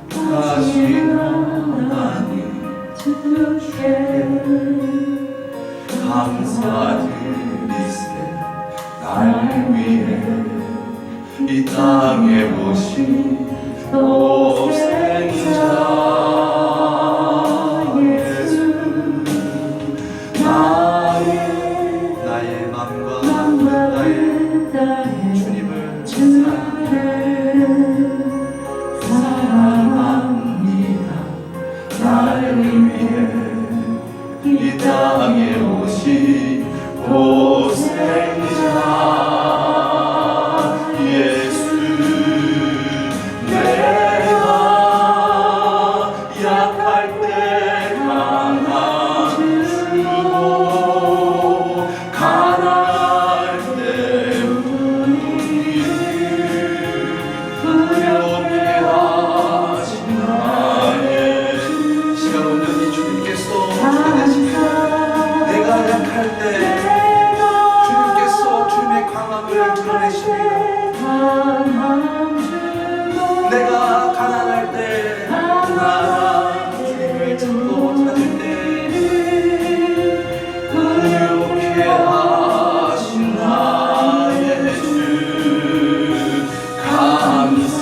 거룩하신 하나님 주께 감사드리세. 날 위해 이 땅에 오신 독생자 예수, 나의 맘과 나의 주님을 사랑합니다. 나를 위해 이 땅에 오신 독생자 예수, 내가 약할 때 강한 주고 가난할 때 우리를 부럽게 하신 나의 시간 온전히 주님께서 내가 약할 때 주님께서 주님의 강함을 드러내십니다. 내가 가난할 때 주님을 찾고 찾을 때 부욕해 하신 나의 주 감사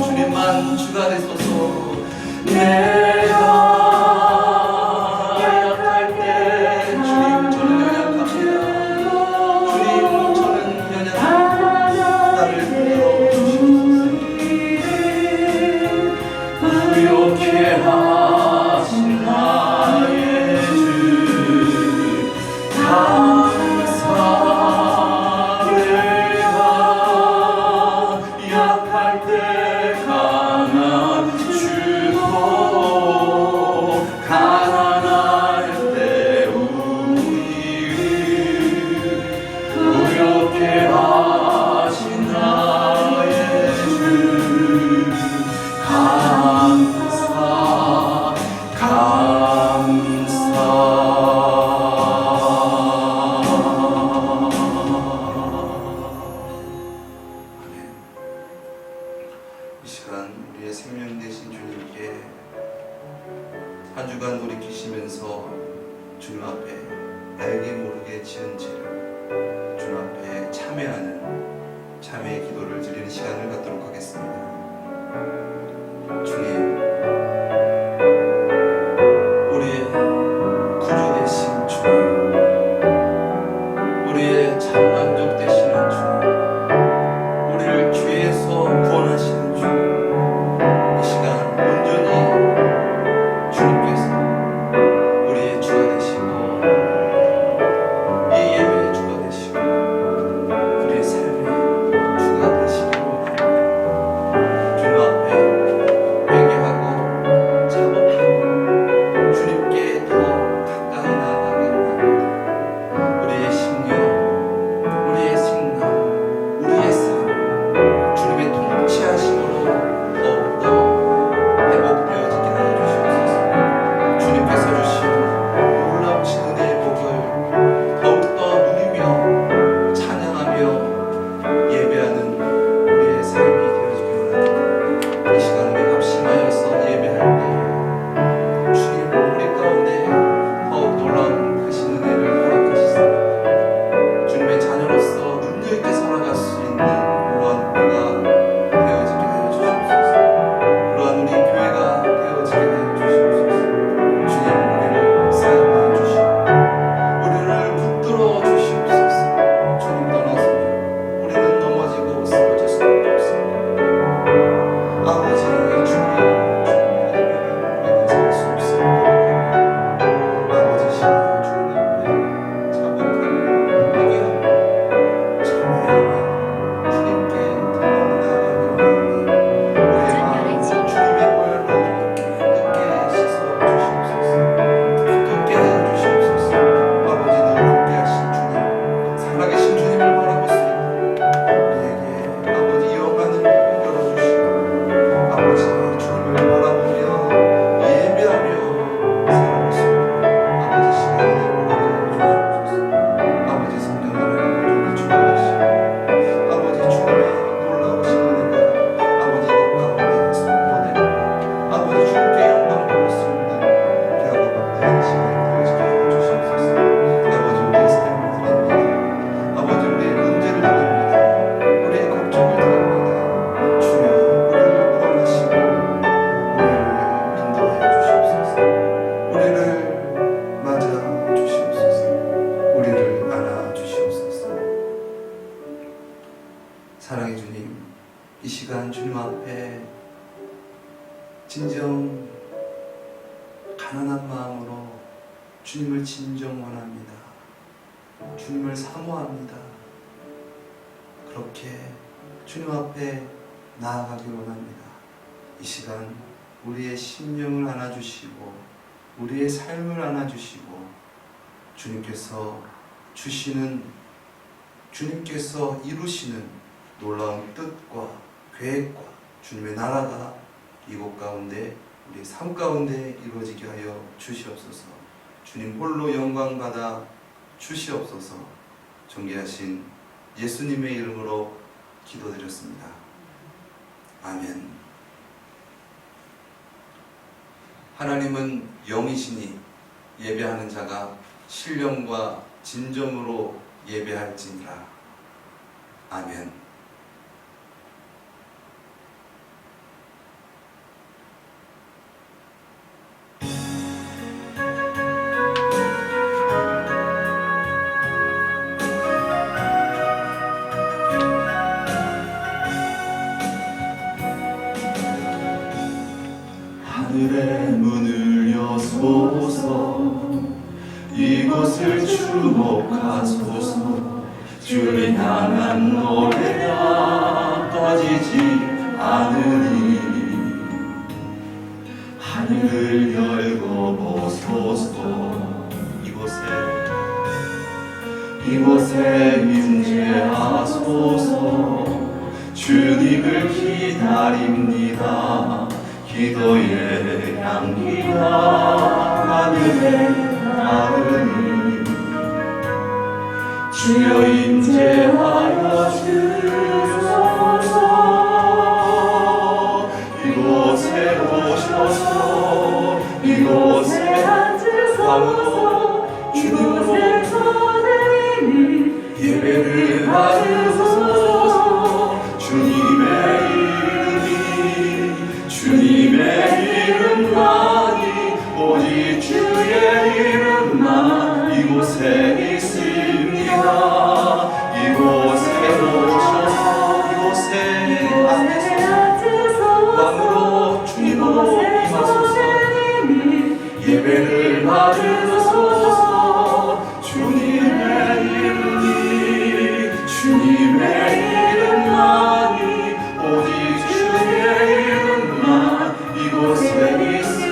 주님만 주가 되소서. 내가 약할 때 주님 저는 연약합니다. 주님 저는 연약합니다. 나를 불러주시옵소서. 부욕해 하신 나의 주 감사. 내가 약할 때 강한 주고 가난할 때 우리를 부욕해 하신 나의 주 감사. 이 시간 우리의 생명 되신 주님께 한 주간 돌이키시면서 주님 앞에 알게 모르게 지은 죄를 주님 앞에 참회하는 참회의 기도를 드리는 시간을 갖도록 하겠습니다. 주님, 우리의 구주 되신 주님, 우리의 참만족 되시는 주님, 우리를 죄에서 구원하시는 주님, 이 시간 온전히 주님께서 우리의 주가 되시고 이 예배의 주가 되시고 우리의 삶의 주가 되시기로 주님 앞에 앞에 진정 가난한 마음으로 주님을 진정 원합니다. 주님을 사모합니다. 그렇게 주님 앞에 나아가길 원합니다. 이 시간 우리의 심령을 안아주시고 우리의 삶을 안아주시고 주님께서 이루시는 놀라운 뜻과 계획과 주님의 나라가 이곳 가운데 우리 삶 가운데 이루어지게 하여 주시옵소서. 주님 홀로 영광 받아 주시옵소서. 존귀하신 예수님의 이름으로 기도드렸습니다. 아멘. 하나님은 영이시니 예배하는 자가 신령과 진정으로 예배할지니라. 아멘. 하늘의 문을 여소서 이곳을 주목하소서 주를 향한 노래가 꺼지지 않으니 하늘을 열고 보소서 이곳에 임재하소서 주님을 기다립니다. 기도의 향기가 하늘에 닿으니 주여 임재하여 주소서. 이곳에 오셔서 이곳에 앉으소서. 이곳에 선생님이 예배를 받으소서. 주님의 이름만이 오직 주의 이름만 이곳에 있습니다. 이곳에 오셔서 이곳에 앉으소서. 왕으로 주님으로 임하소서. 예배를 받으소서. 주님의 이름만이 오직 주의 이름만 이곳에 있습니다.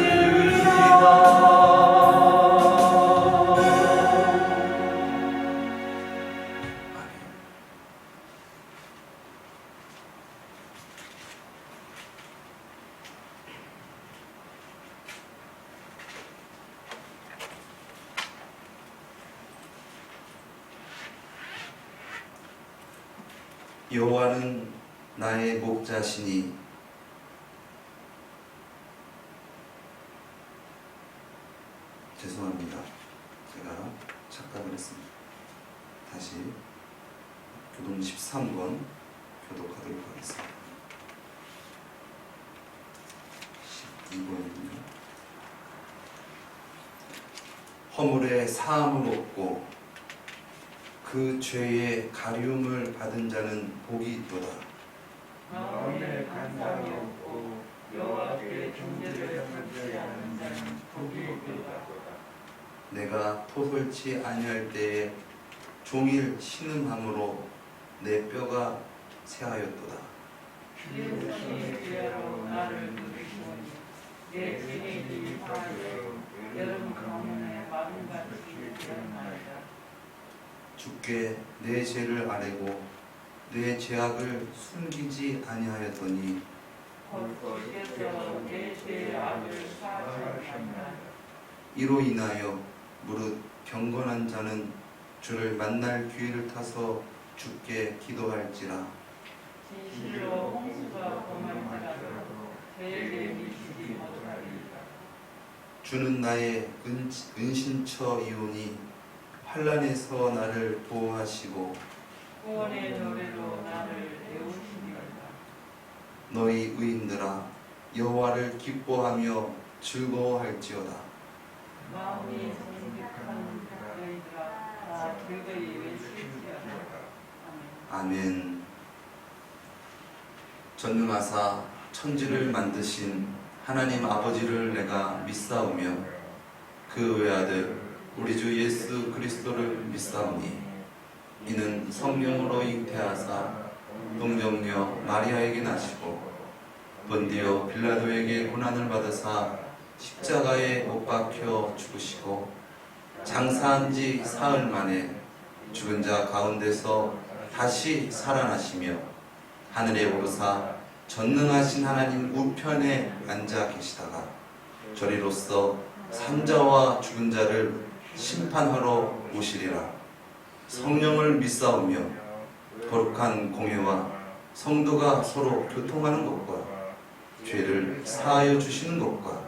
여호와는 나의 목자시니 죄송합니다. 제가 착각을 했습니다. 다시 교동 13권 교독하도록 하겠습니다. 12번입니다. 허물의 사함을 얻고 그 죄의 가리움을 받은 자는 복이 있도다. 마음에 간당이 없고 여호와께 경배를 하지 않는 자는 복이 있도다. 내가 토설치 아니할 때에 종일 신음함으로 내 뼈가 새하였도다. 주의 손이 귀하로 나를 누리시니 내 죄인이 파하여 여름 가문에 마음같이 되었나이다. 주께 내 죄를 아뢰고 내 죄악을 숨기지 아니하였더니 곧 주께서 내 죄의 악을 사하셨나이다. 이로 인하여 무릇 경건한 자는 주를 만날 기회를 타서 주께 기도할지라. 진실로 홍수가 범할지라도 죄에게 미치지 못하리이다. 주는 나의 은신처이오니 환난에서 나를 보호하시고 구원의 노래로 나를 애우시니이다. 너희 의인들아 여호와를 기뻐하며 즐거워할지어다. 마음이 정직한 너희들아 다 즐거이 외칠지어다. 아멘. 아멘. 전능하사 천지를 만드신 하나님 아버지를 내가 믿사오며 그 외아들 우리 주 예수 그리스도를 믿사오니 이는 성령으로 잉태하사 동정녀 마리아에게 나시고 본디오 빌라도에게 고난을 받으사 십자가에 못 박혀 죽으시고 장사한 지 사흘 만에 죽은 자 가운데서 다시 살아나시며 하늘에 오르사 전능하신 하나님 우편에 앉아 계시다가 저리로서 산자와 죽은 자를 심판하러 오시리라. 성령을 믿사오며 거룩한 공회와 성도가 서로 교통하는 것과 죄를 사하여 주시는 것과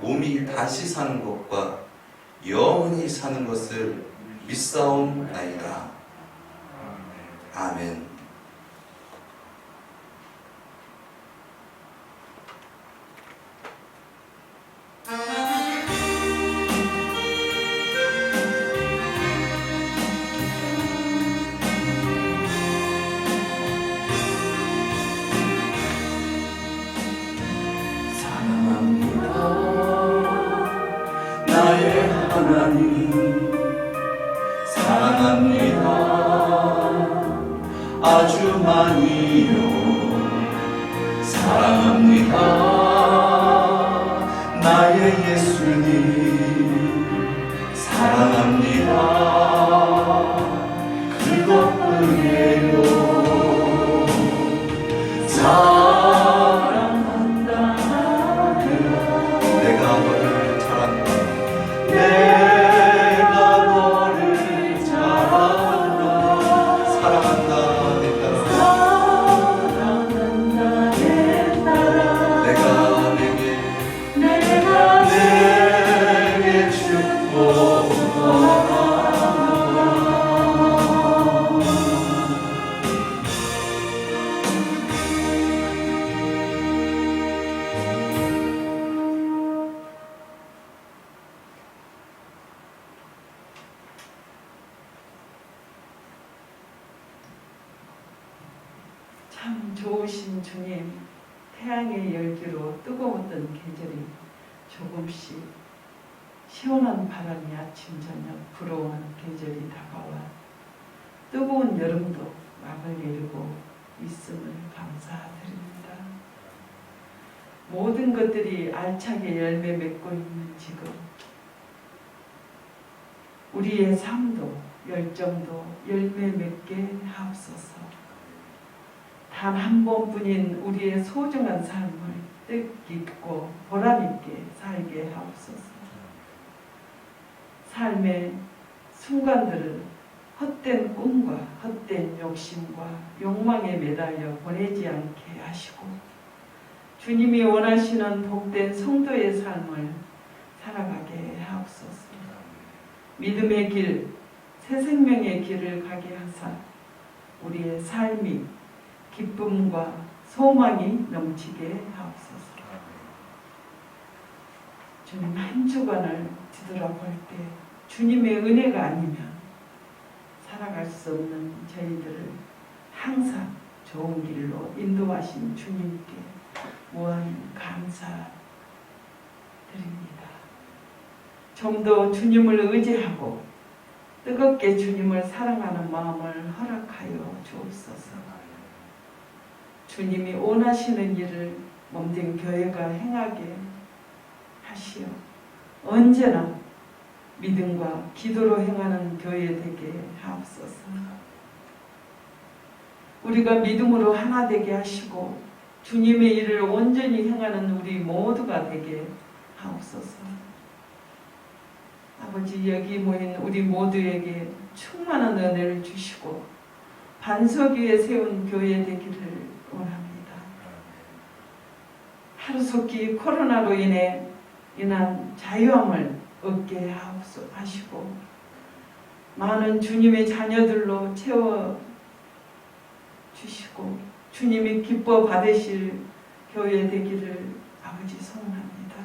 몸이 다시 사는 것과 영원히 사는 것을 믿사옵나이다. 아멘. 나의 하나님 사랑합니다. 아주 많이요 사랑합니다. 나의 예수님 사랑합니다. 그것뿐이에요. 내가 너를 잘한다. 내가 너를 잘한다. 사랑한다 내 딸아. 사랑한다 내 딸아. 내가 내게 내게 축복하라. 참 좋으신 주님, 태양의 열기로 뜨거웠던 계절이 조금씩 시원한 바람이 아침 저녁 불어오는 계절이 다가와 뜨거운 여름도 막을 이루고 있음을 감사드립니다. 모든 것들이 알차게 열매 맺고 있는 지금 우리의 삶도 열정도 열매 맺게 하옵소서. 단 한 번뿐인 우리의 소중한 삶을 뜻깊고 보람있게 살게 하옵소서. 삶의 순간들을 헛된 꿈과 헛된 욕심과 욕망에 매달려 보내지 않게 하시고 주님이 원하시는 복된 성도의 삶을 살아가게 하옵소서. 믿음의 길, 새 생명의 길을 가게 하사 우리의 삶이 기쁨과 소망이 넘치게 하옵소서. 주님, 한 주간을 뒤돌아볼 때 주님의 은혜가 아니면 살아갈 수 없는 저희들을 항상 좋은 길로 인도하신 주님께 무한 감사드립니다. 좀 더 주님을 의지하고 뜨겁게 주님을 사랑하는 마음을 허락하여 주옵소서. 주님이 원하시는 일을 몸된 교회가 행하게 하시어 언제나 믿음과 기도로 행하는 교회 되게 하옵소서. 우리가 믿음으로 하나 되게 하시고 주님의 일을 온전히 행하는 우리 모두가 되게 하옵소서. 아버지, 여기 모인 우리 모두에게 충만한 은혜를 주시고 반석 위에 세운 교회 되기를 원합니다. 하루속히 코로나로 인한 자유함을 얻게 하시고 많은 주님의 자녀들로 채워 주시고 주님이 기뻐 받으실 교회 되기를 아버지 소원합니다.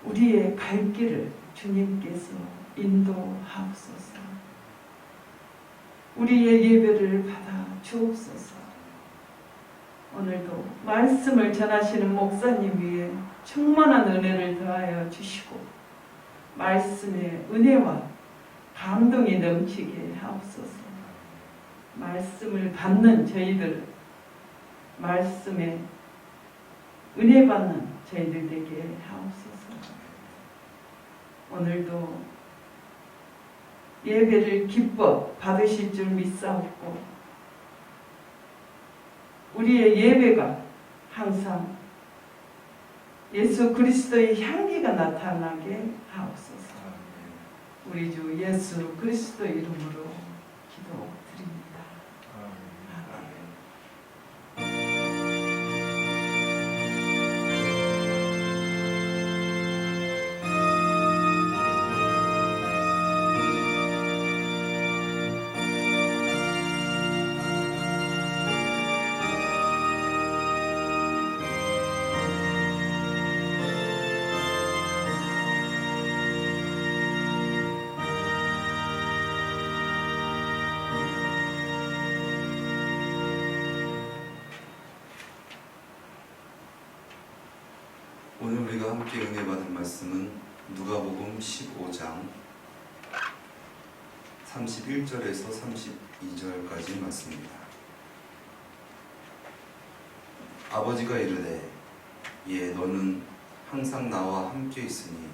우리의 갈 길을 주님께서 인도하옵소서. 우리의 예배를 받아 주옵소서. 오늘도 말씀을 전하시는 목사님 위에 충만한 은혜를 더하여 주시고 말씀의 은혜와 감동이 넘치게 하옵소서. 말씀을 받는 저희들, 말씀에 은혜 받는 저희들 되게 하옵소서. 오늘도 예배를 기뻐 받으실 줄 믿사옵고 우리의 예배가 항상 예수 그리스도의 향기가 나타나게 하옵소서. 우리 주 예수 그리스도 이름으로 기도드립니다. 아멘. 오늘 우리가 함께 은혜 받은 말씀은 누가복음 15장 31절에서 32절까지 말씀입니다. 아버지가 이르되 예 너는 항상 나와 함께 있으니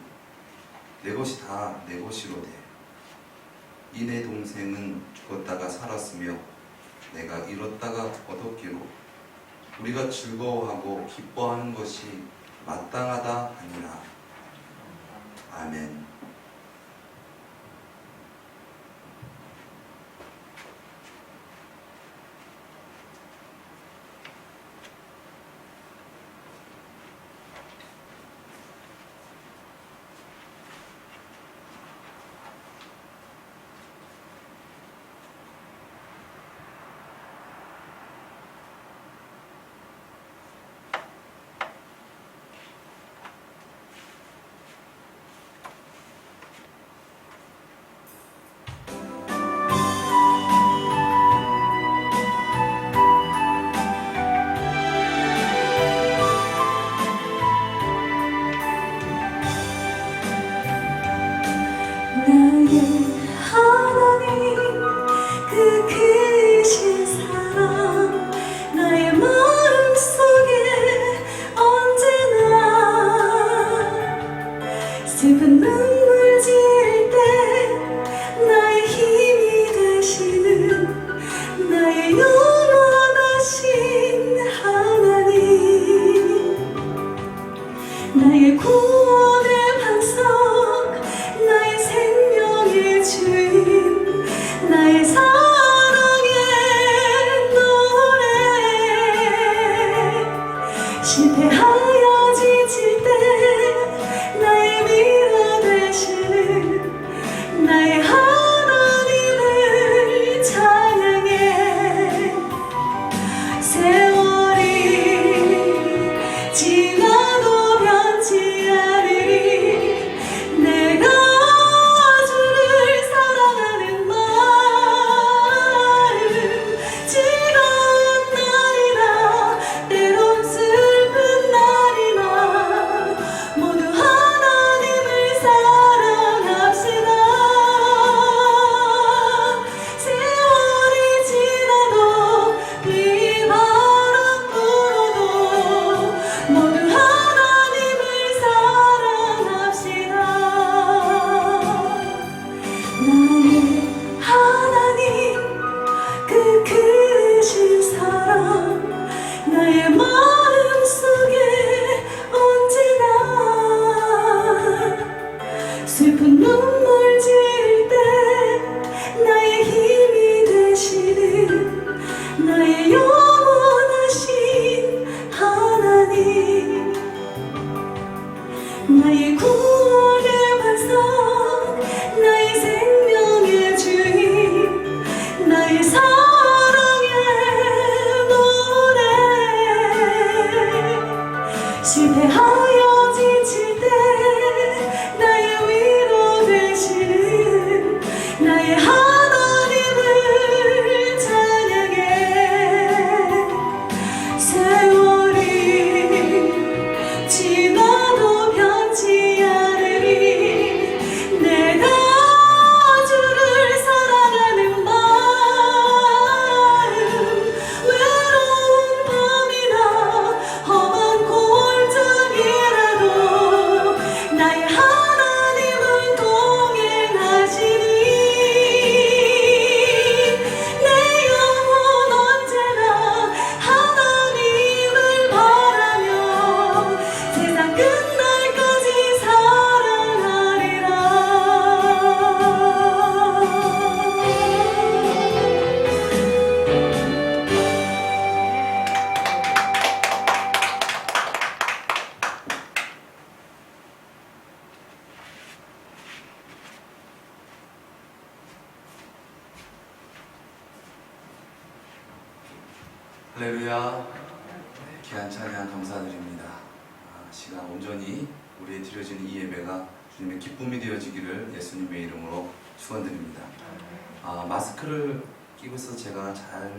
내 것이 다 내 것이로되 이 내 동생은 죽었다가 살았으며 내가 잃었다가 얻었기로 우리가 즐거워하고 기뻐하는 것이 마땅하다 하니라. 아멘. 할렐루야. 귀한 찬양 감사드립니다. 시간 온전히 우리에 드려지는 이 예배가 주님의 기쁨이 되어지기를 예수님의 이름으로 축원드립니다. 마스크를 끼고 있어서 제가 잘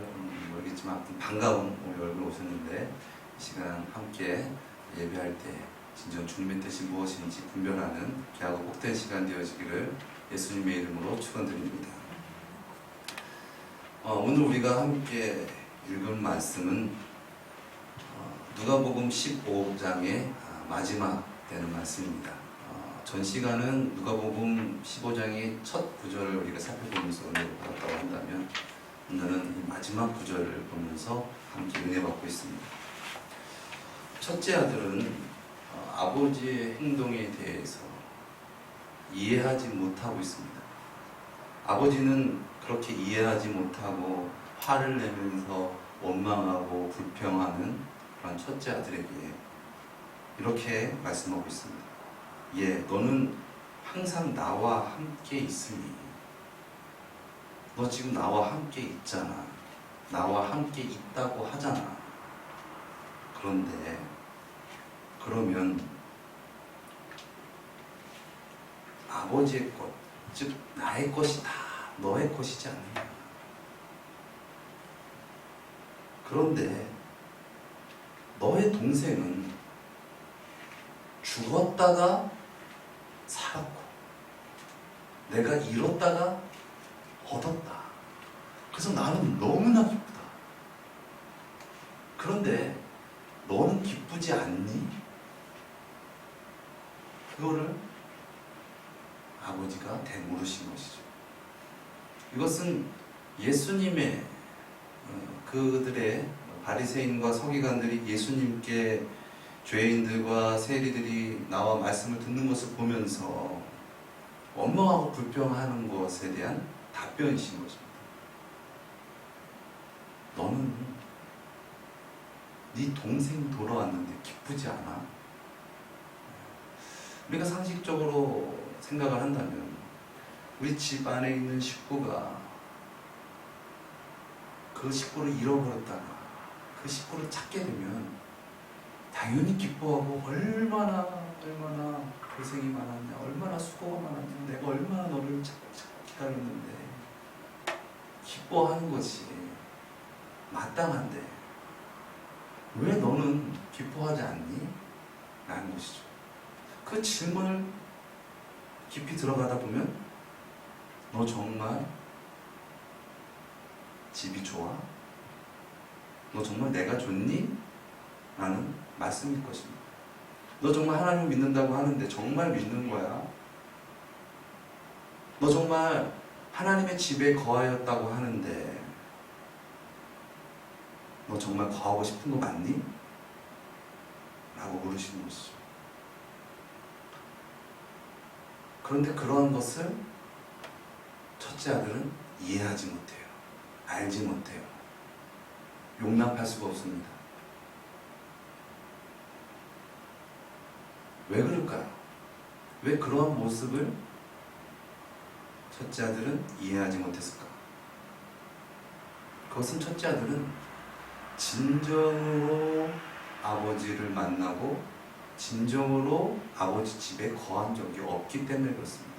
모르겠지만 반가운 우리 얼굴 오셨는데 이 시간 함께 예배할 때 진정 주님의 뜻이 무엇인지 분별하는 귀하고 복된 시간 되어지기를 예수님의 이름으로 축원드립니다. 오늘 우리가 함께 읽은 말씀은 누가복음 15장의 마지막 되는 말씀입니다. 전 시간은 누가복음 15장의 첫 구절을 우리가 살펴보면서 은혜를 받았다고 한다면 오늘은 이 마지막 구절을 보면서 함께 은혜 받고 있습니다. 첫째 아들은 아버지의 행동에 대해서 이해하지 못하고 있습니다. 아버지는 그렇게 이해하지 못하고 화를 내면서 원망하고 불평하는 그런 첫째 아들에게 이렇게 말씀하고 있습니다. 너는 항상 나와 함께 있으니 너 지금 나와 함께 있잖아. 나와 함께 있다고 하잖아. 그런데 그러면 아버지의 것, 즉 나의 것이 다 너의 것이지 않느냐. 그런데 너의 동생은 죽었다가 살았고 내가 잃었다가 얻었다. 그래서 나는 너무나 기쁘다. 그런데 너는 기쁘지 않니? 그거를 아버지가 되물으신 것이죠. 이것은 예수님의 그들의 바리새인과 서기관들이 예수님께 죄인들과 세리들이 나와 말씀을 듣는 것을 보면서 원망하고 불평하는 것에 대한 답변이신 것입니다. 너는 네 동생이 돌아왔는데 기쁘지 않아? 우리가 상식적으로 생각을 한다면 우리 집 안에 있는 식구가 그 식구를 잃어버렸다가 그 식구를 찾게 되면 당연히 기뻐하고 얼마나 고생이 많았냐, 얼마나 수고가 많았냐, 내가 얼마나 너를 찾고 기다렸는데 기뻐하는 것이 마땅한데 왜 너는 기뻐하지 않니? 라는 것이죠. 그 질문을 깊이 들어가다 보면 너 정말 집이 좋아? 너 정말 내가 좋니? 라는 말씀일 것입니다. 너 정말 하나님을 믿는다고 하는데 정말 믿는 거야? 너 정말 하나님의 집에 거하였다고 하는데 너 정말 거하고 싶은 거 맞니? 라고 물으시는 것이죠. 그런데 그러한 것을 첫째 아들은 이해하지 못해요. 알지 못해요. 용납할 수가 없습니다. 왜 그럴까요? 왜 그러한 모습을 첫째 아들은 이해하지 못했을까? 그것은 첫째 아들은 진정으로 아버지를 만나고 진정으로 아버지 집에 거한 적이 없기 때문에 그렇습니다.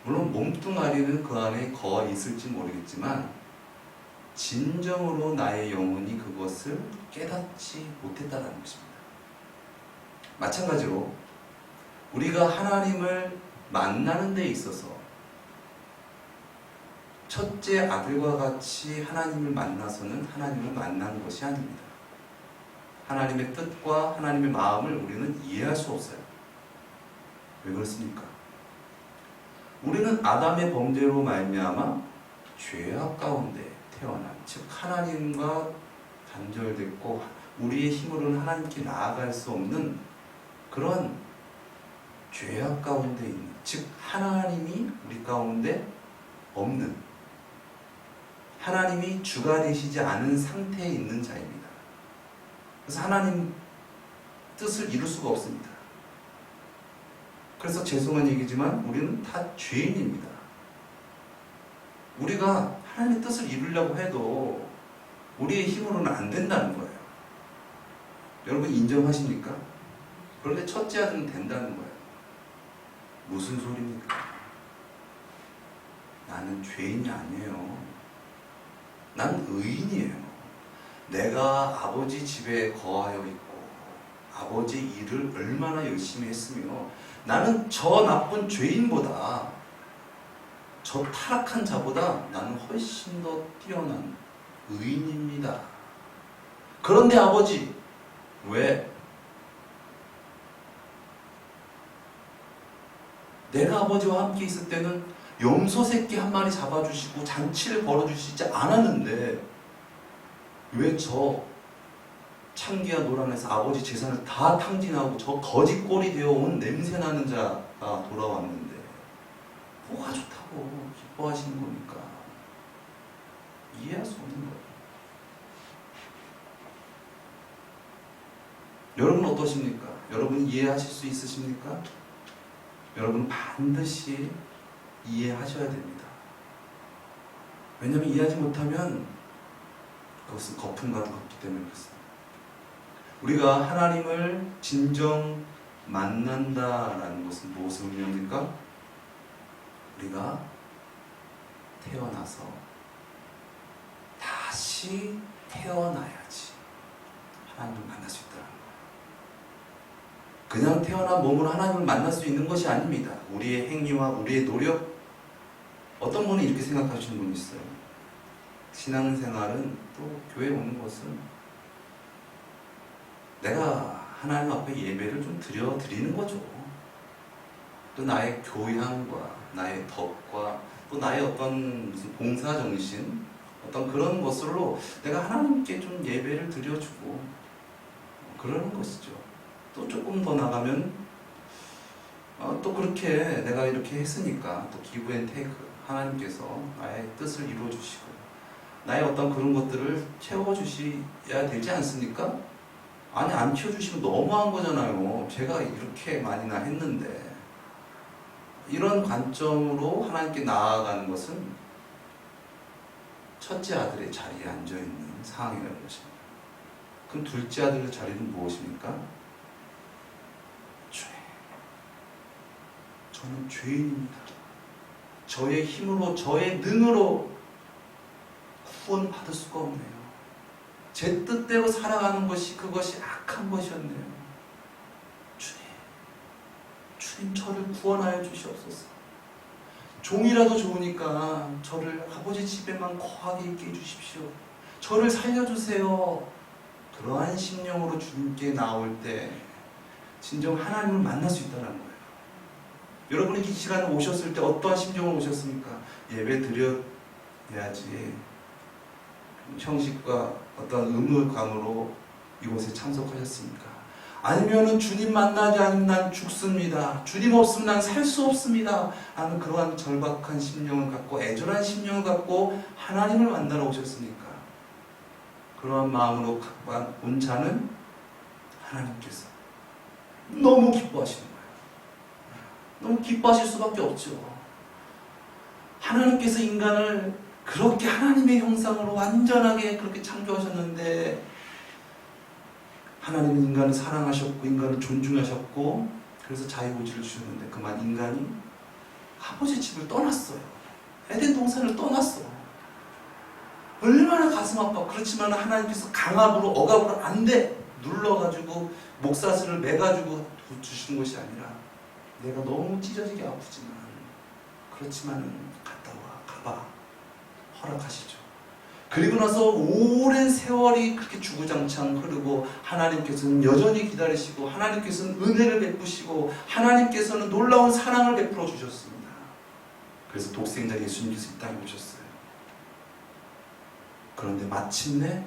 물론 몸뚱아리는 그 안에 거하 있을지 모르겠지만 진정으로 나의 영혼이 그것을 깨닫지 못했다는 것입니다. 마찬가지로 우리가 하나님을 만나는 데 있어서 첫째 아들과 같이 하나님을 만나서는 하나님을 만난 것이 아닙니다. 하나님의 뜻과 하나님의 마음을 우리는 이해할 수 없어요. 왜 그렇습니까? 우리는 아담의 범죄로 말미암아 죄악 가운데 태어난, 즉 하나님과 단절됐고 우리의 힘으로는 하나님께 나아갈 수 없는 그런 죄악 가운데 있는, 즉 하나님이 우리 가운데 없는, 하나님이 주가 되시지 않은 상태에 있는 자입니다. 그래서 하나님 뜻을 이룰 수가 없습니다. 그래서 죄송한 얘기지만 우리는 다 죄인입니다. 우리가 하나님의 뜻을 이루려고 해도 우리의 힘으로는 안 된다는 거예요. 여러분 인정하십니까? 그런데 첫째 아들은 된다는 거예요. 무슨 소리입니까? 나는 죄인이 아니에요. 난 의인이에요. 내가 아버지 집에 거하여 있고 아버지 일을 얼마나 열심히 했으며 나는 저 나쁜 죄인보다 저 타락한 자보다 나는 훨씬 더 뛰어난 의인입니다. 그런데 아버지 왜? 내가 아버지와 함께 있을 때는 염소 새끼 한 마리 잡아주시고 잔치를 벌어주시지 않았는데 왜 저 창기와 노란에서 아버지 재산을 다 탕진하고 저 거지 꼴이 되어온 냄새나는 자가 돌아왔는데 뭐가 좋다고 기뻐하시는 겁니까? 이해할 수 없는 거예요. 여러분 어떠십니까? 여러분 이해하실 수 있으십니까? 여러분 반드시 이해하셔야 됩니다. 왜냐하면 이해하지 못하면 그것은 거품과 같기 때문에 그렇습니다. 우리가 하나님을 진정 만난다라는 것은 무엇을 의미합니까? 우리가 태어나서 다시 태어나야지 하나님을 만날 수 있다는 거예요. 그냥 태어난 몸으로 하나님을 만날 수 있는 것이 아닙니다. 우리의 행위와 우리의 노력, 어떤 분은 이렇게 생각하시는 분이 있어요. 신앙생활은 또 교회 오는 것은 내가 하나님 앞에 예배를 좀 드리는 거죠. 또 나의 교양과 나의 덕과 또 나의 어떤 무슨 봉사정신, 어떤 그런 것으로 내가 하나님께 좀 예배를 드려주고 그러는 것이죠. 또 조금 더 나가면 또 그렇게 내가 이렇게 했으니까 또 기브 앤 테이크, 하나님께서 나의 뜻을 이루어주시고 나의 어떤 그런 것들을 채워주셔야 되지 않습니까? 아니 안 채워주시면 너무한 거잖아요. 제가 이렇게 많이나 했는데. 이런 관점으로 하나님께 나아가는 것은 첫째 아들의 자리에 앉아있는 상황이라는 것입니다. 그럼 둘째 아들의 자리는 무엇입니까? 죄. 저는 죄인입니다. 저의 힘으로, 저의 능으로 구원받을 수가 없네요. 제 뜻대로 살아가는 것이 그것이 악한 것이었네요. 주님 저를 구원하여 주시옵소서. 종이라도 좋으니까 저를 아버지 집에만 거하게 있게 해주십시오. 저를 살려주세요. 그러한 심령으로 주님께 나올 때 진정 하나님을 만날 수 있다는 거예요. 여러분이 이 시간에 오셨을 때 어떠한 심정으로 오셨습니까? 예배 드려야지 형식과 어떤 의무감으로 이곳에 참석하셨습니까? 아니면은 주님 만나지 않으면 난 죽습니다. 주님 없으면 난 살 수 없습니다. 하는 그러한 절박한 심령을 갖고 애절한 심령을 갖고 하나님을 만나러 오셨습니까? 그러한 마음으로 갖고 온 자는 하나님께서 너무 기뻐하시는 거예요. 너무 기뻐하실 수밖에 없죠. 하나님께서 인간을 그렇게 하나님의 형상으로 완전하게 그렇게 창조하셨는데 하나님은 인간을 사랑하셨고 인간을 존중하셨고 그래서 자유의지를 주셨는데 그만 인간이 아버지 집을 떠났어요. 에덴 동산을 떠났어. 얼마나 가슴 아파. 그렇지만 하나님께서 강압으로 억압으로 안 돼. 눌러가지고 목사슬을 매가지고 주신 것이 아니라 내가 너무 찢어지게 아프지만 그렇지만 갔다 와. 가봐. 허락하시죠. 그리고 나서 오랜 세월이 그렇게 주구장창 흐르고 하나님께서는 여전히 기다리시고 하나님께서는 은혜를 베푸시고 하나님께서는 놀라운 사랑을 베풀어 주셨습니다. 그래서 독생자 예수님께서 이 땅에 오셨어요. 그런데 마침내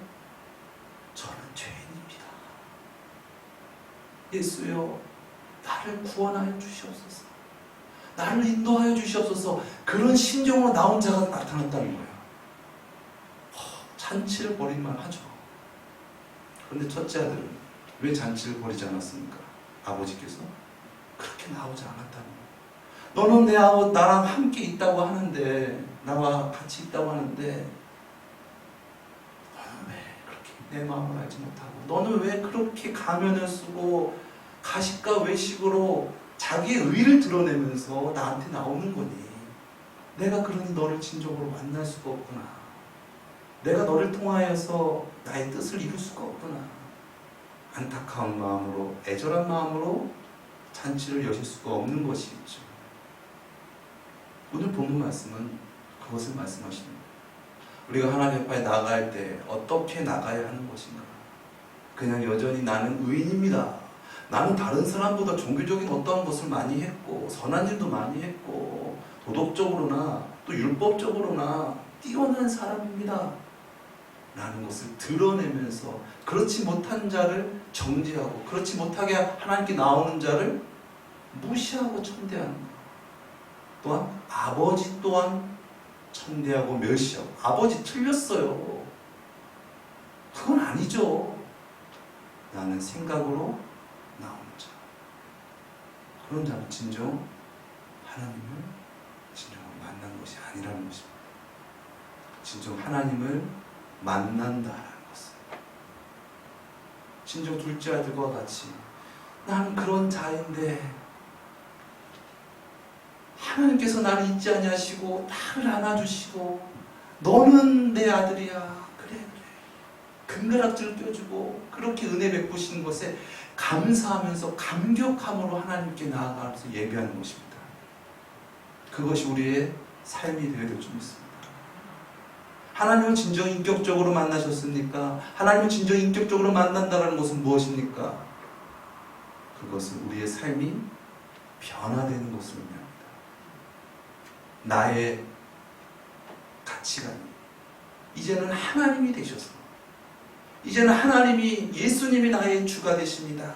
저는 죄인입니다. 예수여 나를 구원하여 주시옵소서. 나를 인도하여 주시옵소서. 그런 심정으로 나온 자가 나타났다는 거예요. 잔치를 벌일만 하죠. 그런데 첫째 아들은 왜 잔치를 벌이지 않았습니까? 아버지께서 그렇게 나오지 않았다는 거예요. 너는 내 아버 나랑 함께 있다고 하는데 나와 같이 있다고 하는데 너는 왜 내 마음을 알지 못하고 너는 왜 그렇게 가면을 쓰고 가식과 외식으로 자기의 의를 드러내면서 나한테 나오는 거니? 내가 그러니 너를 진정으로 만날 수가 없구나. 내가 너를 통하여서 나의 뜻을 이룰 수가 없구나. 안타까운 마음으로, 애절한 마음으로 잔치를 여실 수가 없는 것이겠죠. 오늘 본문 말씀은 그것을 말씀하시는 거예요. 우리가 하나님 앞에 나갈 때 어떻게 나가야 하는 것인가? 그냥 여전히 나는 의인입니다. 나는 다른 사람보다 종교적인 어떠한 것을 많이 했고 선한 일도 많이 했고 도덕적으로나 또 율법적으로나 뛰어난 사람입니다. 라는 것을 드러내면서 그렇지 못한 자를 정죄하고 그렇지 못하게 하나님께 나오는 자를 무시하고 천대하는 것. 또한 아버지 또한 천대하고 멸시하고 아버지 틀렸어요. 그건 아니죠. 나는 생각으로 나오는 자. 그런 자는 진정 하나님을 진정으로 만난 것이 아니라는 것입니다. 진정 하나님을 만난다라는 것은 진정 둘째 아들과 같이 나는 그런 자인데 하나님께서 나를 잊지 아니하시고 나를 안아주시고 너는 내 아들이야. 그래 금가락지를 껴주고 그렇게 은혜 베푸시는 것에 감사하면서 감격함으로 하나님께 나아가면서 예배하는 것입니다. 그것이 우리의 삶이 되어야 될 줄 믿습니다. 하나님을 진정 인격적으로 만나셨습니까? 하나님을 진정 인격적으로 만난다는 것은 무엇입니까? 그것은 우리의 삶이 변화되는 것을 의미합니다. 나의 가치관이 이제는 하나님이 되셔서 이제는 하나님이 예수님이 나의 주가 되십니다.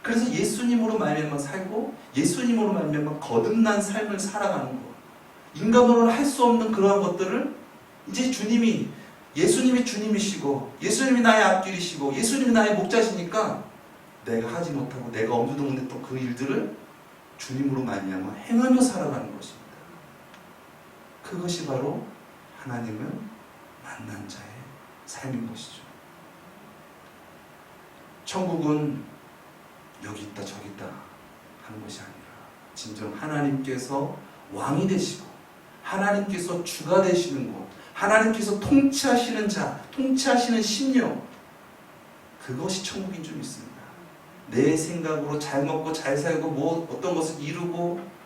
그래서 예수님으로 말미암아 살고 예수님으로 말미암아 거듭난 삶을 살아가는 것. 인간으로는 할 수 없는 그러한 것들을 이제 주님이 예수님이 주님이시고 예수님이 나의 앞길이시고 예수님이 나의 목자시니까 내가 하지 못하고 내가 엄두도 못 냈던 그 일들을 주님으로 말미암아 행하며 살아가는 것입니다. 그것이 바로 하나님을 만난 자의 삶인 것이죠. 천국은 여기 있다 저기 있다 하는 것이 아니라 진정 하나님께서 왕이 되시고 하나님께서 주가 되시는 곳, 하나님께서 통치하시는 자, 통치하시는 심령, 그것이 천국인 줄 믿습니다. 내 생각으로 잘 먹고 잘 살고 뭐 어떤 것을 이루고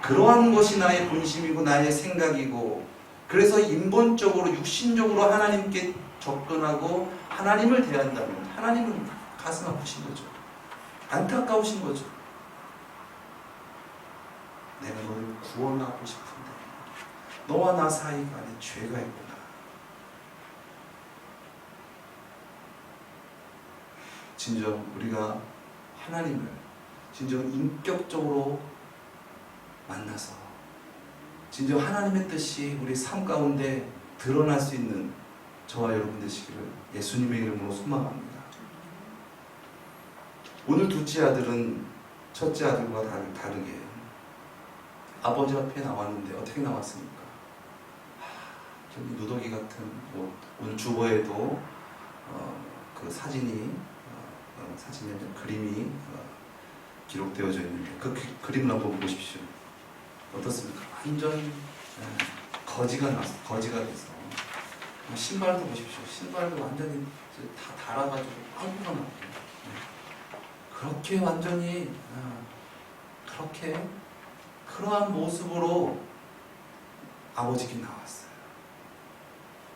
그러한 것이 나의 본심이고 나의 생각이고 그래서 인본적으로 육신적으로 하나님께 접근하고 하나님을 대한다면 하나님은 가슴 아프신 거죠. 안타까우신 거죠. 내가 너를 구원하고 싶은데 너와 나 사이 안에 죄가 있구나. 진정 우리가 하나님을 진정 인격적으로 만나서 진정 하나님의 뜻이 우리 삶 가운데 드러날 수 있는 저와 여러분 되시기를 예수님의 이름으로 소망합니다. 오늘 둘째 아들은 첫째 아들과 다르게 아버지 앞에 나왔는데 어떻게 나왔습니까? 저기 누더기 같은 옷. 오늘 주보에도 그 사진이 그림이 기록되어져 있는데 그 그림을 한번 보십시오. 어떻습니까? 완전 거지가 돼서 신발도 보십시오. 신발도 완전히 다 달아가지고 빵꾸가 나고 그렇게 완전히 그러한 모습으로 아버지께 나왔어요.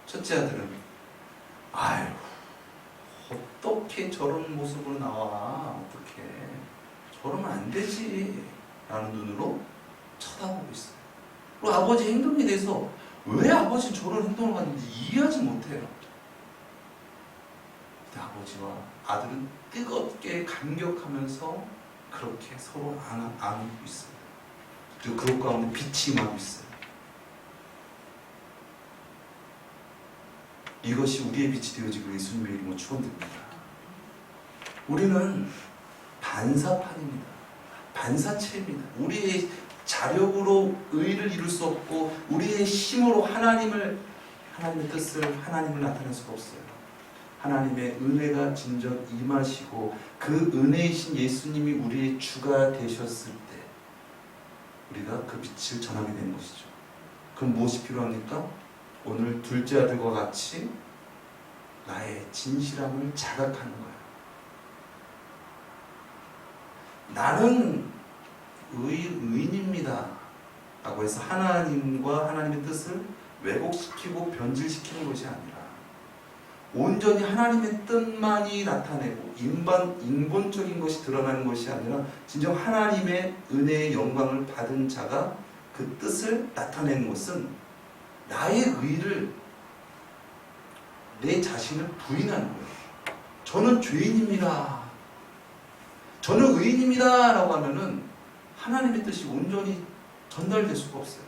첫째 아들은 아유 어떻게 저런 모습으로 나와 어떻게 저러면 안 되지 라는 눈으로 쳐다보고 있어요. 그리고 아버지 행동에 대해서 왜 아버지는 저런 행동을 하는지 이해하지 못해요. 근데 아버지와 아들은 뜨겁게 감격하면서 그렇게 서로 안고 있어요. 그리고 그것 가운데 빛이 임하고 있어요. 이것이 우리의 빛이 되어지고 예수님의 이름으로 축원드립니다. 우리는 반사판입니다. 반사체입니다. 우리의 자력으로 의를 이룰 수 없고 우리의 힘으로 하나님의 뜻을 하나님을 나타낼 수가 없어요. 하나님의 은혜가 진정 임하시고 그 은혜이신 예수님이 우리의 주가 되셨을 때 우리가 그 빛을 전하게 되는 것이죠. 그럼 무엇이 필요합니까? 오늘 둘째 아들과 같이 나의 진실함을 자각하는 거예요. 나는 의인입니다 라고 해서 하나님과 하나님의 뜻을 왜곡시키고 변질시키는 것이 아니라 온전히 하나님의 뜻만이 나타내고 인본적인 것이 드러나는 것이 아니라 진정 하나님의 은혜의 영광을 받은 자가 그 뜻을 나타내는 것은 나의 의를 내 자신을 부인하는 거예요. 저는 죄인입니다. 저는 의인입니다 라고 하면은 하나님의 뜻이 온전히 전달될 수가 없어요.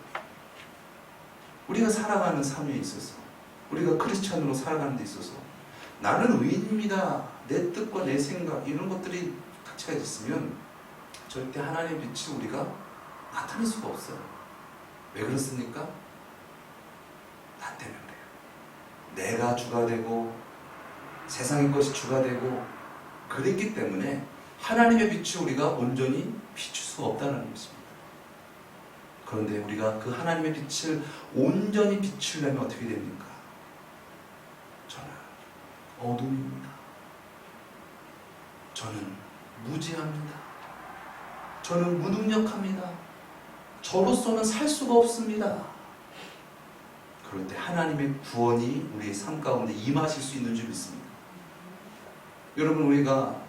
우리가 살아가는 삶에 있어서 우리가 크리스찬으로 살아가는 데 있어서 나는 의인입니다. 내 뜻과 내 생각 이런 것들이 같이 있으면 절대 하나님의 빛을 우리가 나타낼 수가 없어요. 왜 그렇습니까? 나 때문에 그래요. 내가 주가 되고 세상의 것이 주가 되고 그랬기 때문에 하나님의 빛을 우리가 온전히 비출 수가 없다는 것입니다. 그런데 우리가 그 하나님의 빛을 온전히 비추려면 어떻게 됩니까? 저는 어둠입니다. 저는 무지합니다. 저는 무능력합니다. 저로서는 살 수가 없습니다. 그럴 때 하나님의 구원이 우리의 삶 가운데 임하실 수 있는 줄 믿습니다. 여러분, 우리가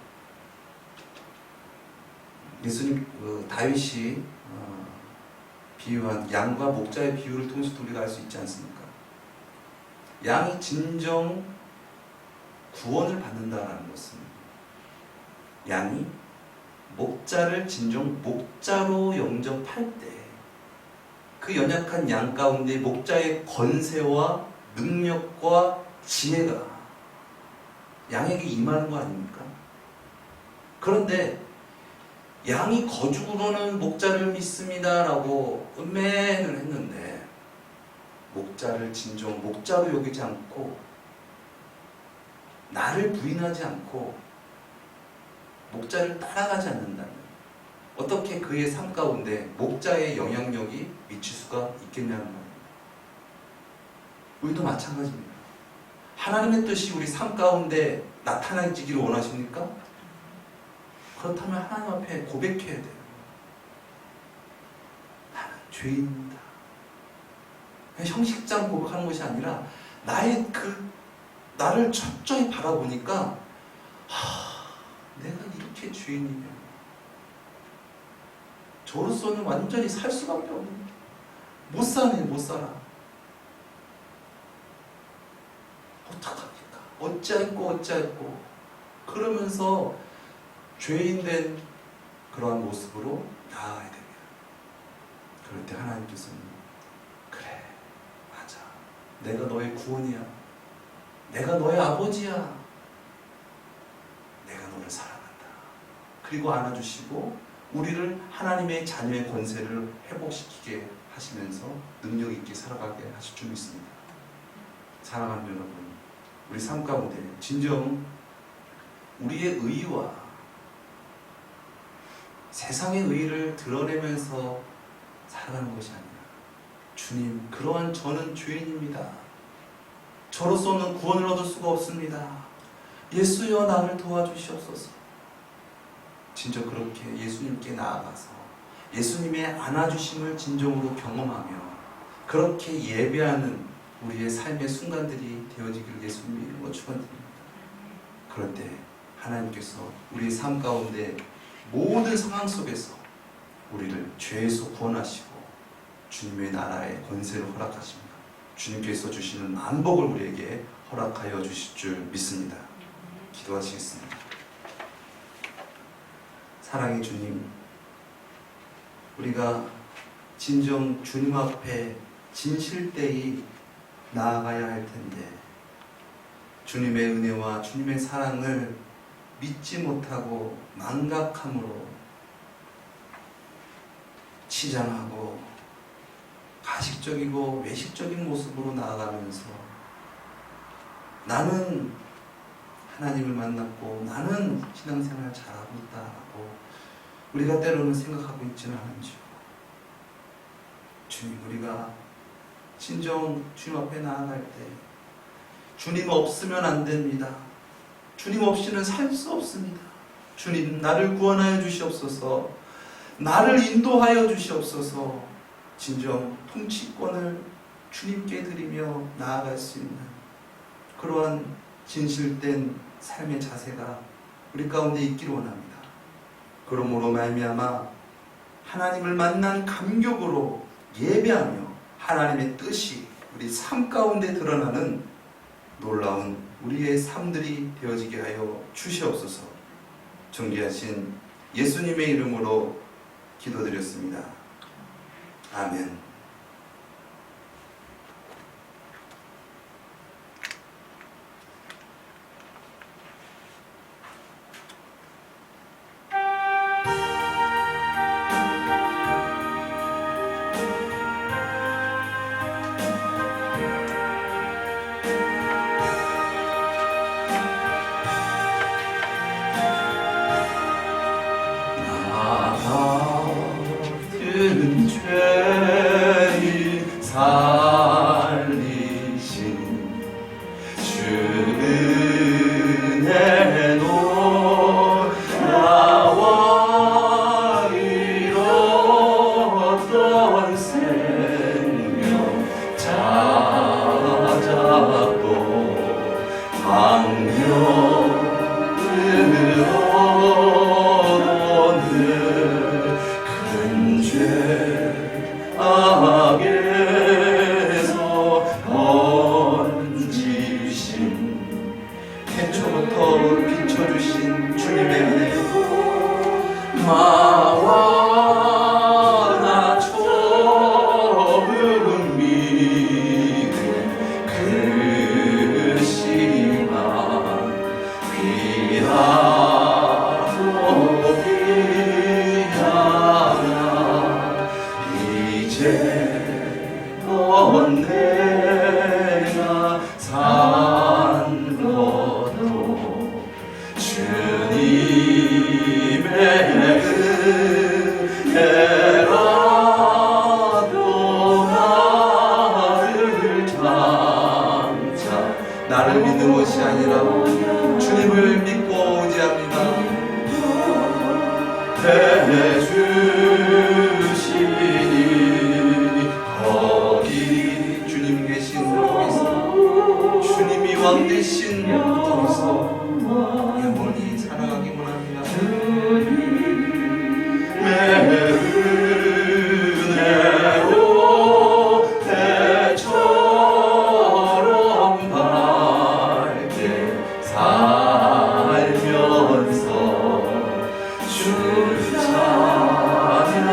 예수님 다윗이 비유한 양과 목자의 비유를 통해서 우리가 알 수 있지 않습니까? 양이 진정 구원을 받는다는 것은 양이 목자를 진정 목자로 영접할 때 그 연약한 양 가운데 목자의 권세와 능력과 지혜가 양에게 임하는 거 아닙니까? 그런데 양이 거죽으로는 목자를 믿습니다 라고 음매를 했는데 목자를 진정 목자로 여기지 않고 나를 부인하지 않고 목자를 따라가지 않는다면 어떻게 그의 삶 가운데 목자의 영향력이 미칠 수가 있겠냐는 말입니다. 우리도 마찬가지입니다. 하나님의 뜻이 우리 삶 가운데 나타나지기를 원하십니까? 그렇다면 하나님 앞에 고백해야 돼요. 나는 죄인입니다. 그냥 형식상 고백하는 것이 아니라 나를 철저히 바라보니까 내가 이렇게 죄인이냐. 저로서는 완전히 살 수밖에 없는 못 살아. 어떡합니까? 어찌할꼬 그러면서 죄인된 그러한 모습으로 나아가야 됩니다. 그럴 때 하나님께서는 그래, 맞아. 내가 너의 구원이야. 내가 너의 아버지야. 내가 너를 사랑한다. 그리고 안아주시고 우리를 하나님의 자녀의 권세를 회복시키게 하시면서 능력 있게 살아가게 하실 줄 믿습니다. 사랑하는 여러분, 우리 삶 가운데 진정 우리의 의와 세상의 의를 드러내면서 살아가는 것이 아니라 주님, 그러한 저는 죄인입니다. 저로서는 구원을 얻을 수가 없습니다. 예수여 나를 도와주시옵소서. 진짜 그렇게 예수님께 나아가서 예수님의 안아주심을 진정으로 경험하며 그렇게 예배하는 우리의 삶의 순간들이 되어지기를 예수님의 이름으로 축원드립니다. 그럴 때 하나님께서 우리의 삶 가운데 모든 상황 속에서 우리를 죄에서 구원하시고 주님의 나라의 권세를 허락하십니다. 주님께서 주시는 만복을 우리에게 허락하여 주실 줄 믿습니다. 기도하시겠습니다. 사랑의 주님, 우리가 진정 주님 앞에 진실되이 나아가야 할 텐데 주님의 은혜와 주님의 사랑을 믿지 못하고 망각함으로 치장하고 가식적이고 외식적인 모습으로 나아가면서 나는 하나님을 만났고 나는 신앙생활 잘하고 있다라고 우리가 때로는 생각하고 있지는 않은지요. 주님, 우리가 진정 주님 앞에 나아갈 때 주님 없으면 안 됩니다. 주님 없이는 살 수 없습니다. 주님, 나를 구원하여 주시옵소서. 나를 인도하여 주시옵소서. 진정 통치권을 주님께 드리며 나아갈 수 있는 그러한 진실된 삶의 자세가 우리 가운데 있기를 원합니다. 그러므로 말미암아 하나님을 만난 감격으로 예배하며 하나님의 뜻이 우리 삶 가운데 드러나는 놀라운 우리의 삶들이 되어지게 하여 주시옵소서. 존귀하신 예수님의 이름으로 기도드렸습니다. 아멘. 든 죄인 살리신 주 은혜로 나와 잃었던 생명 찾았고 악에서 건지신 태초부터 비춰주신 주님의 은혜 마와 나 처음 믿은 그 시간 귀하고 귀하나 이제 넌 내가 산 것도 주님의 은혜라도 나를 장차 나를 믿는 것이 아니라 주님을 믿고 의지합니다. 해주시니 거기 주님 계신 거기서 주님이 왕 되신 거기서 영원히 살아가기 원합니다. 은혜로 배처럼 밝게 살면서 주를 찬양하리라.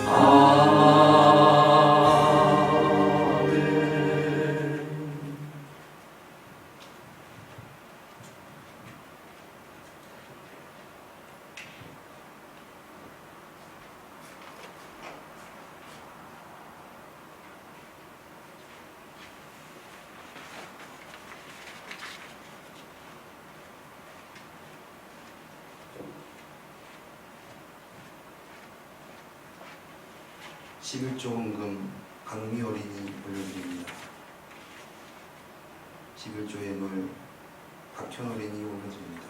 아멘. 11조 헌금 강미 어린이 올려드립니다. 11조 예물 박현 어린이 올려드립니다.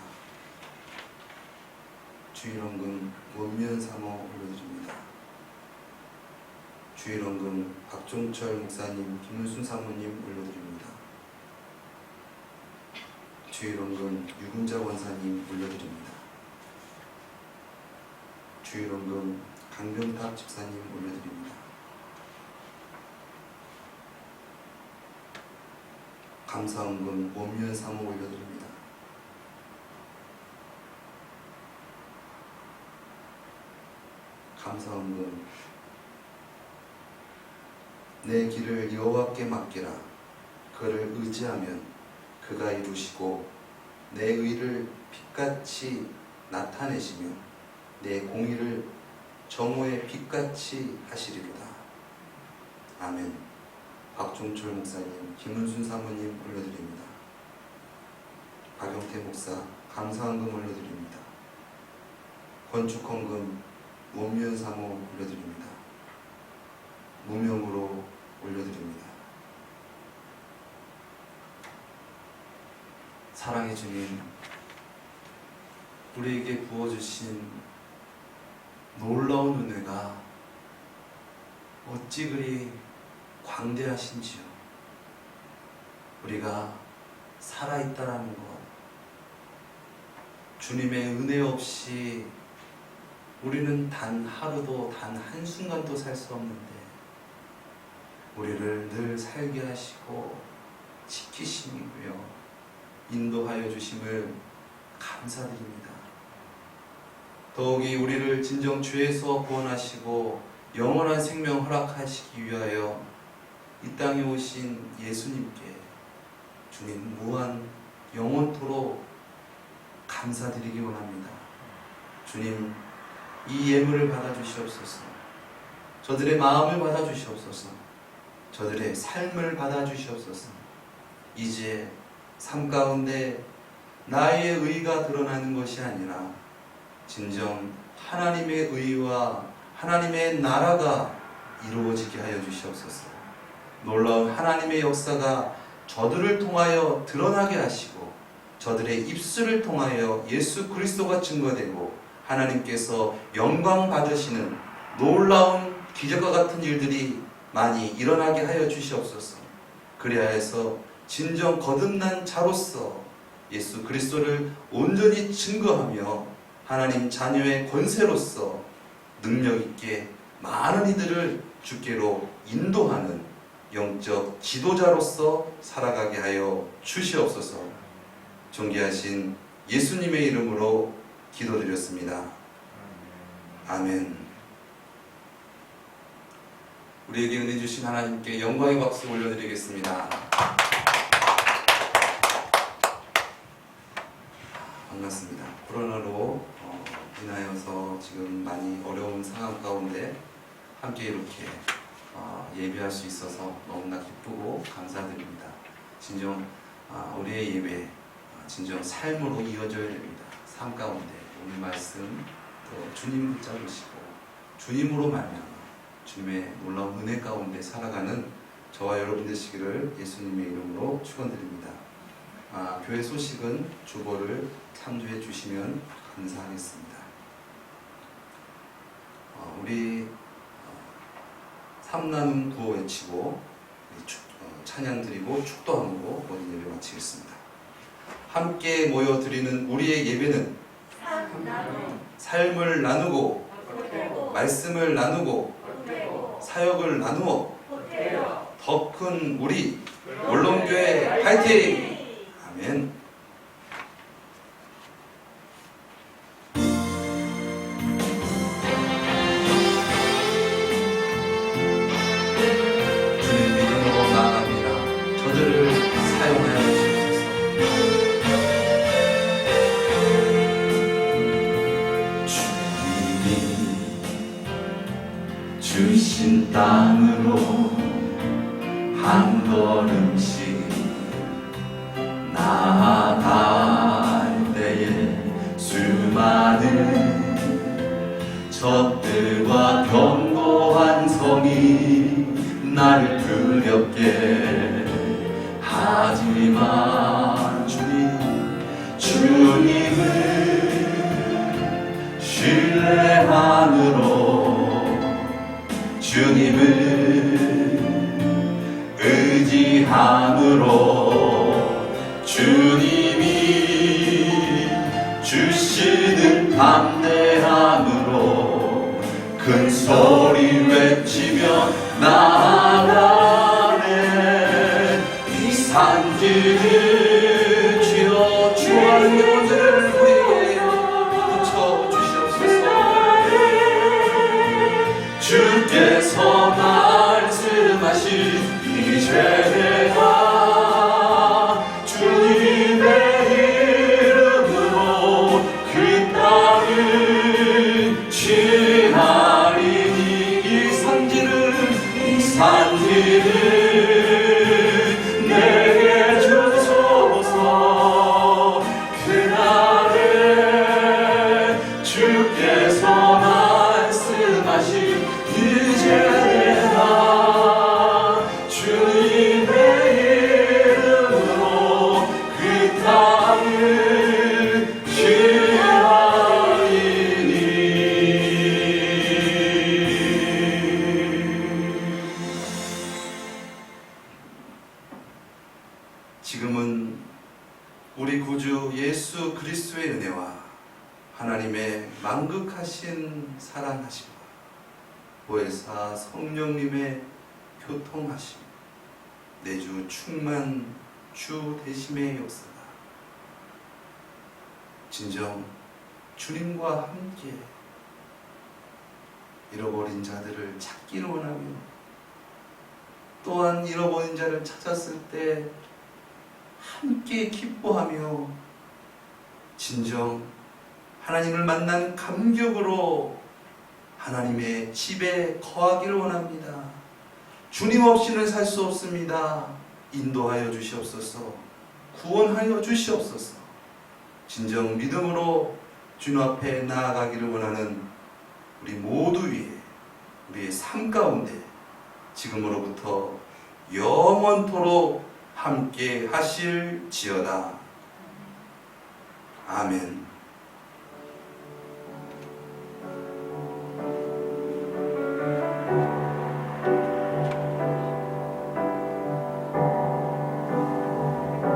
주일 헌금 원면 사모 올려드립니다. 주일 헌금 박종철 목사님, 김은순 사모님 올려드립니다. 주일 헌금 유근자 원사님 올려드립니다. 주일 헌금 강병탁 집사님 올려드립니다. 감사헌금 원면 사모 올려드립니다. 감사헌금 내 길을 여호와께 맡기라. 그를 의지하면 그가 이루시고 내 의를 빛같이 나타내시며 내 공의를 정오의 빛같이 하시리로다. 아멘. 박종철 목사님, 김은순 사모님 올려드립니다. 박영태 목사 감사헌금 올려드립니다. 건축헌금 원미연 사모 올려드립니다. 무명으로 올려드립니다. 사랑의 주님, 우리에게 부어주신 놀라운 은혜가 어찌 그리 광대하신지요. 우리가 살아있다라는 것, 주님의 은혜 없이 우리는 단 하루도 단 한순간도 살 수 없는데 우리를 늘 살게 하시고 지키시고요, 인도하여 주심을 감사드립니다. 더욱이 우리를 진정 죄에서 구원하시고 영원한 생명 허락하시기 위하여 이 땅에 오신 예수님께 주님 무한 영원토록 감사드리기 원합니다. 주님, 이 예물을 받아주시옵소서. 저들의 마음을 받아주시옵소서. 저들의 삶을 받아주시옵소서. 이제 삶 가운데 나의 의가 드러나는 것이 아니라 진정 하나님의 의와 하나님의 나라가 이루어지게 하여 주시옵소서. 놀라운 하나님의 역사가 저들을 통하여 드러나게 하시고 저들의 입술을 통하여 예수 그리스도가 증거되고 하나님께서 영광 받으시는 놀라운 기적과 같은 일들이 많이 일어나게 하여 주시옵소서. 그리하여서 진정 거듭난 자로서 예수 그리스도를 온전히 증거하며 하나님 자녀의 권세로서 능력 있게 많은 이들을 주께로 인도하는 영적 지도자로서 살아가게 하여 주시옵소서. 존귀하신 예수님의 이름으로 기도드렸습니다. 아멘. 우리에게 은혜 주신 하나님께 영광의 박수 올려드리겠습니다. 반갑습니다. 코로나로 인하여서 지금 많이 어려운 상황 가운데 함께 이렇게 예배할 수 있어서 너무나 기쁘고 감사드립니다. 진정 우리의 예배 진정 삶으로 이어져야 됩니다. 삶 가운데 오늘 말씀 또 주님 붙잡으시고 주님으로 말미암아 주님의 놀라운 은혜 가운데 살아가는 저와 여러분 되시기를 예수님의 이름으로 축원드립니다. 교회 소식은 주보를 참조해 주시면 감사하겠습니다. 우리 삼나눔 구호 외치고 찬양 드리고 축도하고 모든 예배 마치겠습니다. 함께 모여 드리는 우리의 예배는 삶을 나누고 말씀을 나누고 사역을 나누어 더 큰 우리 올롱교회 파이팅! 아멘. 주님 믿음으로 나아갑니다. 저들을 사용하여 주옵소서. 주신 땅으로 한 걸음씩 나아갈 때에 수많은 적들과 견고한 성이 나를 두렵게 하지만 주님을 신뢰함으로 주님을 의지함으로 주님이 주시는 담대함으로 큰 소리 외치며 나아가네. 이 산지를 주여 주의 영혼을 우리에게 붙여주시옵소서. 주께서 말씀하신 이제 내가 주님의 이름으로 그 땅을 취하리니 이 산지를 주 예수 그리스도의 은혜와 하나님의 만극하신 사랑하심과 보혜사 성령님의 교통하심, 내주 충만 주 대심의 역사가 진정 주님과 함께 잃어버린 자들을 찾기를 원하며, 또한 잃어버린 자를 찾았을 때 함께 기뻐하며 진정 하나님을 만난 감격으로 하나님의 집에 거하기를 원합니다. 주님 없이는 살 수 없습니다. 인도하여 주시옵소서. 구원하여 주시옵소서. 진정 믿음으로 주님 앞에 나아가기를 원하는 우리 모두 위에, 우리의 삶 가운데 지금으로부터 영원토록 함께 하실지어다. 아멘.